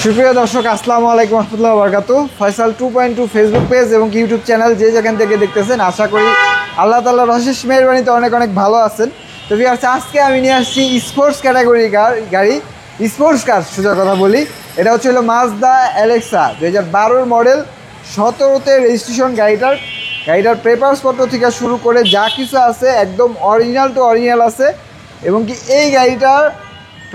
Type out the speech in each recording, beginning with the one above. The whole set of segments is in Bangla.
সুপ্রিয় দর্শক, আসসালামু আলাইকুম রহমতুল্লাহি ওয়া বারাকাতুহু। ফয়সাল 2.2 ফেসবুক পেজ এবং ইউটিউব চ্যানেল যে যেখান থেকে দেখতেছেন, আশা করি আল্লাহ তাআলার অশেষ মেহেরবানিতে অনেক অনেক ভালো আছেন। তো ভিউয়ার্স, আজকে আমি নিয়ে আসছি স্পোর্টস ক্যাটাগরি গাড়ি, স্পোর্টস কার সোজা কথা বলি। এটা হচ্ছে মাজদা অ্যালেক্সা 2012 মডেল, 17তে রেজিস্ট্রেশন। গাড়িটার পেপারসপত্র থেকে শুরু করে যা কিছু আছে একদম অরিজিনাল টু অরিজিনাল আছে। এবং কি এই গাড়িটার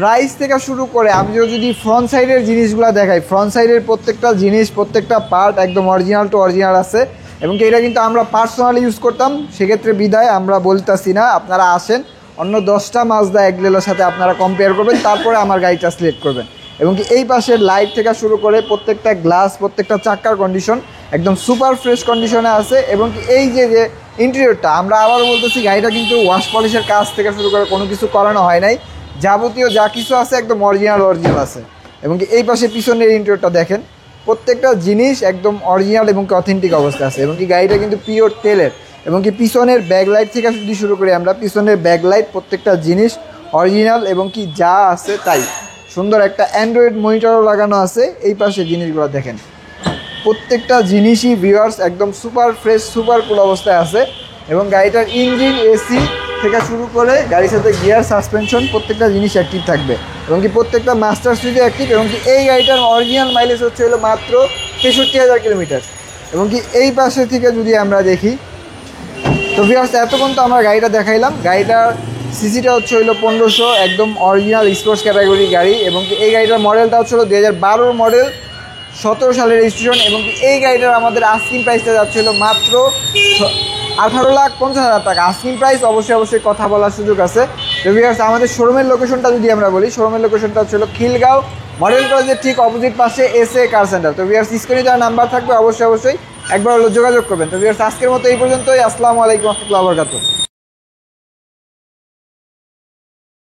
প্রাইস থেকে শুরু করে আমি যদি ফ্রন্ট সাইডের জিনিসগুলো দেখাই, ফ্রন্ট সাইডের প্রত্যেকটা জিনিস, প্রত্যেকটা পার্ট একদম অরিজিনাল টু অরিজিনাল আছে। এবং কি এটা কিন্তু আমরা পার্সোনালি ইউজ করতাম, সেক্ষেত্রে বিদায় আমরা বলতেছি না। আপনারা আসেন, অন্য 10টা মাজদা এগুলোর সাথে আপনারা কম্পেয়ার করবেন, তারপরে আমার গাড়িটা সিলেক্ট করবেন। এবং কি এই পাশের লাইট থেকে শুরু করে প্রত্যেকটা গ্লাস, প্রত্যেকটা চাক্কার কন্ডিশন একদম সুপার ফ্রেশ কন্ডিশনে আছে। এবং কি এই যে ইন্টেরিয়রটা, আমরা আবার বলতেছি, গাড়িটা কিন্তু ওয়াশ পলিশের কাজ থেকে শুরু করে কোনো কিছু করানো হয় নাই। যাবতীয় যা কিছু আছে একদম অরিজিনাল আছে। এবং কি এই পাশে পিছনের ইন্টেরিয়রটা দেখেন, প্রত্যেকটা জিনিস একদম অরিজিনাল এবং কি অথেন্টিক অবস্থা আছে। এবং কি গাড়িটা কিন্তু পিওর তেলের। এবং কি পিছনের ব্যাকলাইট থেকে যদি শুরু করি আমরা, পিছনের ব্যাকলাইট প্রত্যেকটা জিনিস অরিজিনাল এবং কি যা আছে তাই। সুন্দর একটা অ্যান্ড্রয়েড মনিটরও লাগানো আছে। এই পাশে জিনিসগুলো দেখেন, প্রত্যেকটা জিনিসই ভিউয়ার্স একদম সুপার ফ্রেশ, সুপার কুল অবস্থায় আছে। এবং গাড়িটার ইঞ্জিন, এসি থেকে শুরু করে গাড়ির সাথে গিয়ার, সাসপেনশন প্রত্যেকটা জিনিস অ্যাক্টিভ থাকবে। এবং কি প্রত্যেকটা মাস্টার সুইচে অ্যাক্টিভ। এবং কি এই গাড়িটার অরিজিনাল মাইলেজ হচ্ছে মাত্র 63,000 কিলোমিটার। এবং কি এই পাশে থেকে যদি আমরা দেখি, তো ভিউয়ার্স এতক্ষণ তো আমরা গাড়িটা দেখাইলাম। গাড়িটার সিসিটা হচ্ছে 1500, একদম অরিজিনাল স্পোর্টস ক্যাটাগরি গাড়ি। এবং কি এই গাড়িটার মডেলটা হচ্ছে 2012 মডেল, 17 সালের রেজিস্ট্রেশন। এবং কি এই গাড়িটার আমাদের আস্কিং প্রাইসটা যাচ্ছিল মাত্র 18,50,000 টাকা। আস্কিং প্রাইস, অবশ্যই কথা বলার সুযোগ আছে। তো ভিউয়ার্স, আমাদের শোরুমের লোকেশনটা যদি আমরা বলি, শোরুমের লোকেশনটা হচ্ছে খিলগাঁও মডেল কলেজের ঠিক অপোজিট পাশে এসএ কার সেন্টার। তো ভিউয়ার্স, স্ক্রিনে যারা নাম্বার থাকবে অবশ্যই একবার যোগাযোগ করবেন। তো ভিউয়ার্স, আজকের মতো এই পর্যন্তই। আসসালামু আলাইকুম রহমতুল্লাহি ওয়া বারাকাতুহু।